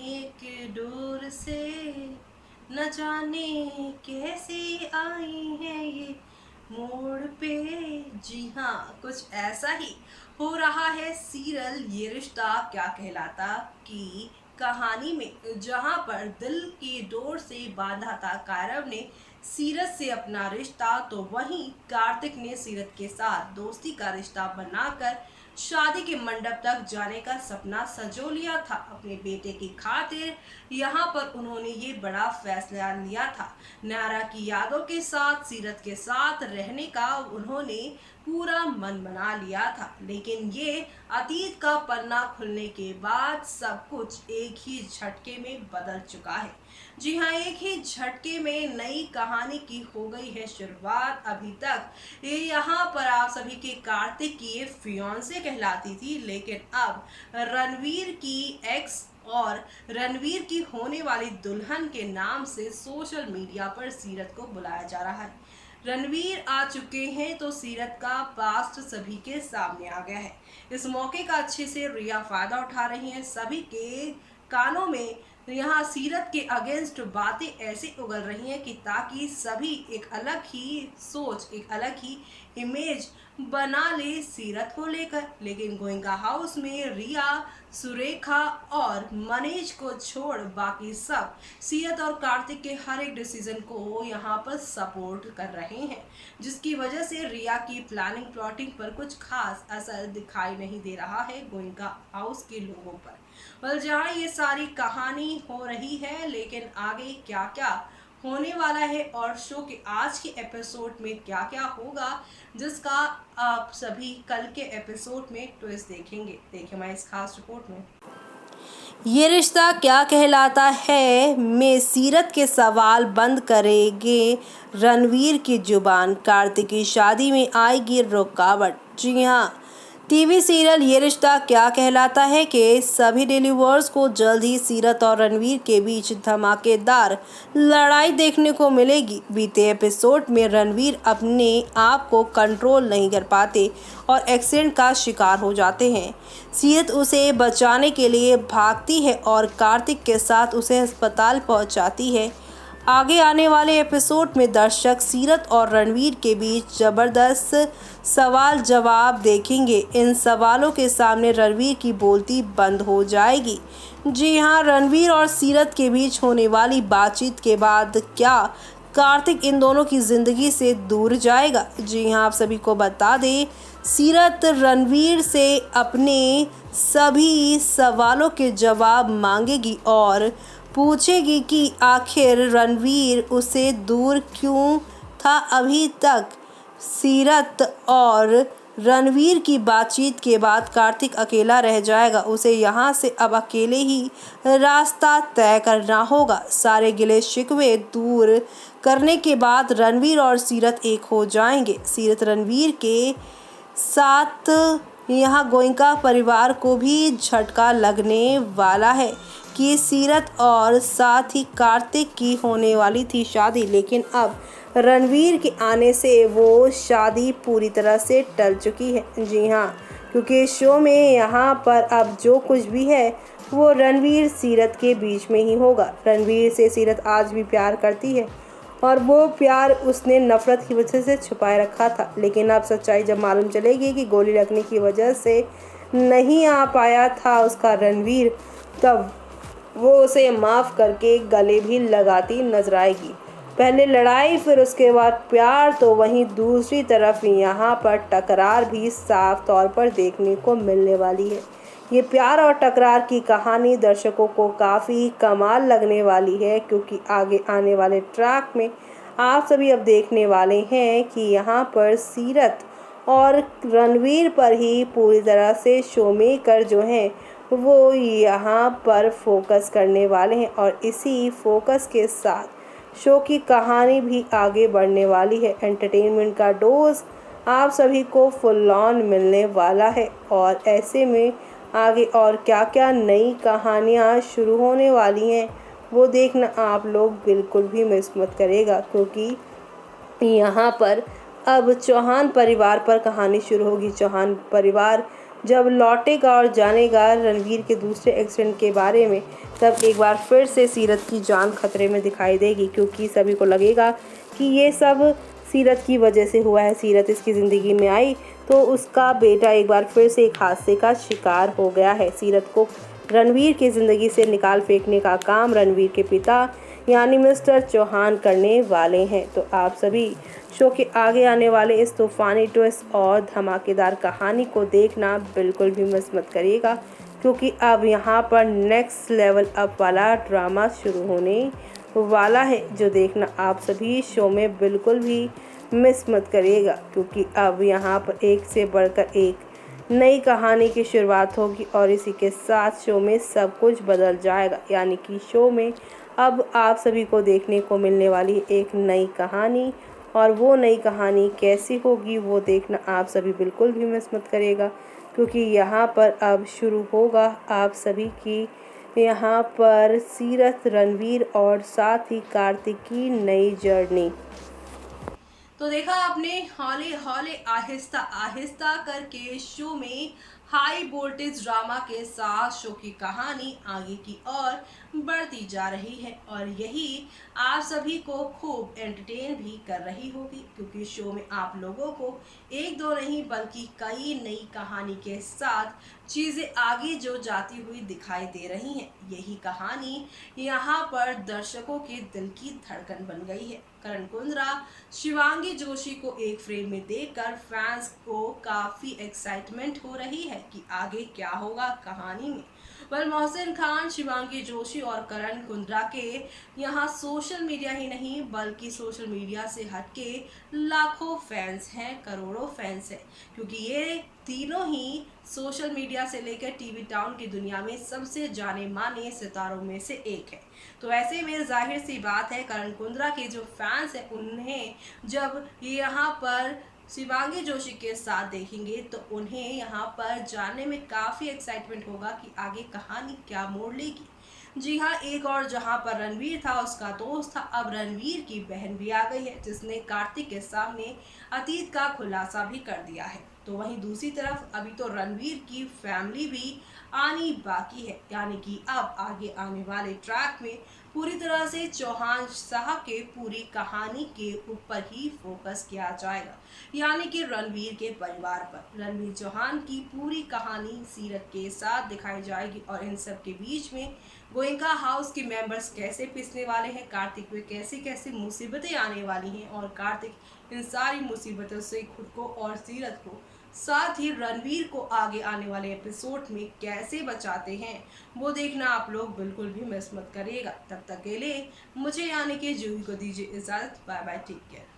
एक डोर से न जाने कैसे आई है ये मोड़ पे। जी हाँ, कुछ ऐसा ही हो रहा है सीरियल ये रिश्ता क्या कहलाता की कहानी में, जहां पर दिल की डोर से बांधा था कायरव ने सीरत से अपना रिश्ता, तो वहीं कार्तिक ने सीरत के साथ दोस्ती का रिश्ता बनाकर शादी के मंडप तक जाने का सपना सजो लिया था अपने बेटे की खातिर। यहाँ पर उन्होंने ये बड़ा फैसला लिया था नायरा की यादों के साथ सीरत के साथ रहने का उन्होंने पूरा मन बना लिया था। लेकिन ये अतीत का पन्ना खुलने के बाद सब कुछ एक ही झटके में बदल चुका है। जी हाँ, एक ही झटके में नई कहानी की हो गई है शुरुआत। अभी तक ये यहाँ पर आप सभी के कार्तिक की ये फियांसे कहलाती थी, लेकिन अब रणवीर की एक्स और रणवीर की होने वाली दुल्हन के नाम से सोशल मीडिया पर सीरत को बुलाया जा रहा है। रणवीर आ चुके हैं तो सीरत का पास्ट सभी के सामने आ गया है। इस मौके का अच्छे से रिया फायदा उठा रही है। सभी के कानों में यहाँ सीरत के अगेंस्ट बातें ऐसे उगल रही हैं कि ताकि सभी एक अलग ही सोच, एक अलग ही इमेज बना ले सीरत को लेकर। लेकिन गोइंका हाउस में रिया, सुरेखा और मनीष को छोड़ बाकी सब सीरत और कार्तिक के हर एक डिसीजन को यहाँ पर सपोर्ट कर रहे हैं, जिसकी वजह से रिया की प्लानिंग प्लॉटिंग पर कुछ खास असर दिखाई नहीं दे रहा है गोइंका हाउस के लोगों पर। जहाँ ये सारी कहानी हो रही है, लेकिन आगे क्या क्या होने वाला है और शो के आज के एपिसोड में क्या क्या होगा, जिसका आप सभी कल के एपिसोड में ट्विस्ट देखेंगे। देखिए हमारी इस खास रिपोर्ट में। ये रिश्ता क्या कहलाता है में सीरत के सवाल बंद करेंगे रणवीर की जुबान। कार्तिक की शादी में आएगी रुकावट। जी हाँ, टीवी सीरियल ये रिश्ता क्या कहलाता है कि सभी डेली व्यूअर्स को जल्द ही सीरत और रणवीर के बीच धमाकेदार लड़ाई देखने को मिलेगी। बीते एपिसोड में रणवीर अपने आप को कंट्रोल नहीं कर पाते और एक्सीडेंट का शिकार हो जाते हैं। सीरत उसे बचाने के लिए भागती है और कार्तिक के साथ उसे अस्पताल पहुंचाती है। आगे आने वाले एपिसोड में दर्शक सीरत और रणवीर के बीच जबरदस्त सवाल जवाब देखेंगे। इन सवालों के सामने रणवीर की बोलती बंद हो जाएगी। जी हाँ, रणवीर और सीरत के बीच होने वाली बातचीत के बाद क्या कार्तिक इन दोनों की ज़िंदगी से दूर जाएगा? जी हाँ, आप सभी को बता दें, सीरत रणवीर से अपने सभी सवालों के जवाब मांगेगी और पूछेगी कि आखिर रणवीर उसे दूर क्यों था अभी तक। सीरत और रणवीर की बातचीत के बाद कार्तिक अकेला रह जाएगा। उसे यहाँ से अब अकेले ही रास्ता तय करना होगा। सारे गिले शिकवे दूर करने के बाद रणवीर और सीरत एक हो जाएंगे। सीरत रणवीर के साथ यहाँ गोइंका परिवार को भी झटका लगने वाला है कि सीरत और साथ ही कार्तिक की होने वाली थी शादी, लेकिन अब रणवीर के आने से वो शादी पूरी तरह से टल चुकी है। जी हाँ, क्योंकि शो में यहाँ पर अब जो कुछ भी है वो रणवीर सीरत के बीच में ही होगा। रणवीर से सीरत आज भी प्यार करती है और वो प्यार उसने नफरत की वजह से छुपाए रखा था, लेकिन अब सच्चाई जब मालूम चलेगी कि गोली लगने की वजह से नहीं आ पाया था उसका रणवीर, तब वो उसे माफ़ करके गले भी लगाती नजर आएगी। पहले लड़ाई, फिर उसके बाद प्यार, तो वहीं दूसरी तरफ यहाँ पर टकरार भी साफ तौर पर देखने को मिलने वाली है। ये प्यार और टकरार की कहानी दर्शकों को काफ़ी कमाल लगने वाली है, क्योंकि आगे आने वाले ट्रैक में आप सभी अब देखने वाले हैं कि यहाँ पर सीरत और रणवीर पर ही पूरी तरह से शो मेकर जो हैं वो यहाँ पर फोकस करने वाले हैं और इसी फोकस के साथ शो की कहानी भी आगे बढ़ने वाली है। एंटरटेनमेंट का डोज आप सभी को फुल ऑन मिलने वाला है और ऐसे में आगे और क्या क्या नई कहानियाँ शुरू होने वाली हैं वो देखना आप लोग बिल्कुल भी मिस मत करेगा, क्योंकि यहाँ पर अब चौहान परिवार पर कहानी शुरू होगी। चौहान परिवार जब लौटेगा और जानेगा रणवीर के दूसरे एक्सीडेंट के बारे में, तब एक बार फिर से सीरत की जान खतरे में दिखाई देगी, क्योंकि सभी को लगेगा कि ये सब सीरत की वजह से हुआ है। सीरत इसकी ज़िंदगी में आई तो उसका बेटा एक बार फिर से एक हादसे का शिकार हो गया है। सीरत को रणवीर की ज़िंदगी से निकाल फेंकने का काम रणवीर के पिता यानी मिस्टर चौहान करने वाले हैं। तो आप सभी शो के आगे आने वाले इस तूफानी ट्विस्ट और धमाकेदार कहानी को देखना बिल्कुल भी मिस मत करिएगा, क्योंकि अब यहाँ पर नेक्स्ट लेवल अप वाला ड्रामा शुरू होने वाला है, जो देखना आप सभी शो में बिल्कुल भी मिस मत करिएगा, क्योंकि अब यहाँ पर एक से बढ़कर एक नई कहानी की शुरुआत होगी और इसी के साथ शो में सब कुछ बदल जाएगा। यानी कि शो में अब आप सभी को देखने को मिलने वाली एक नई कहानी, और वो नई कहानी कैसी होगी वो देखना आप सभी बिल्कुल भी मिस मत करिएगा, क्योंकि यहाँ पर अब शुरू होगा आप सभी की यहाँ पर सीरत, रणवीर और साथ ही कार्तिक की नई जर्नी। तो देखा आपने, हौले हौले आहिस्ता आहिस्ता करके शो में हाई वोल्टेज ड्रामा के साथ शो की कहानी आगे की ओर बढ़ती जा रही है, और यही आप सभी को खूब एंटरटेन भी कर रही होगी, क्योंकि शो में आप लोगों को एक दो नहीं बल्कि कई नई कहानी के साथ चीज़ें आगे जो जाती हुई दिखाई दे रही हैं। यही कहानी यहाँ पर दर्शकों के दिल की धड़कन बन गई है। करण कुंद्रा शिवांगी जोशी को एक फ्रेम में देखकर फैंस को काफी एक्साइटमेंट हो रही है कि आगे क्या होगा कहानी में। पर मोहसिन खान, शिवांगी जोशी और करण कुंद्रा के यहाँ सोशल मीडिया ही नहीं बल्कि सोशल मीडिया से हटके लाखों फैंस हैं, करोड़ों फैंस हैं, क्योंकि ये तीनों ही सोशल मीडिया से लेकर टीवी टाउन की दुनिया में सबसे जाने माने सितारों में से एक है। तो ऐसे में जाहिर सी बात है, करण कुंद्रा के जो फैंस हैं उन्हें जब यहाँ पर शिवांगी जोशी के साथ देखेंगे तो उन्हें यहाँ पर जानने में काफ़ी एक्साइटमेंट होगा कि आगे कहानी क्या मोड़ लेगी। जी हाँ, एक और जहाँ पर रणवीर था उसका दोस्त था, अब रणवीर की बहन भी आ गई है, जिसने कार्तिक के सामने अतीत का खुलासा भी कर दिया है। तो वहीं दूसरी तरफ अभी तो रणवीर की फैमिली भी आनी बाकी है, यानी कि अब आगे आने वाले ट्रैक में पूरी तरह से चौहान साहब के पूरी कहानी के ऊपर ही फोकस किया जाएगा, यानी कि रणवीर के परिवार पर। रणवीर चौहान की पूरी कहानी सीरत के साथ दिखाई जाएगी, और इन सब के बीच में गोयनका हाउस के मेंबर्स कैसे पिसने वाले हैं, कार्तिक में कैसे कैसे मुसीबतें आने वाली हैं, और कार्तिक इन सारी मुसीबतों से खुद को और सीरत को साथ ही रणवीर को आगे आने वाले एपिसोड में कैसे बचाते हैं वो देखना आप लोग बिल्कुल भी मिस मत करिएगा। तब तक के लिए मुझे यानी कि जूही को दीजिए इजाज़त। Bye bye, take care.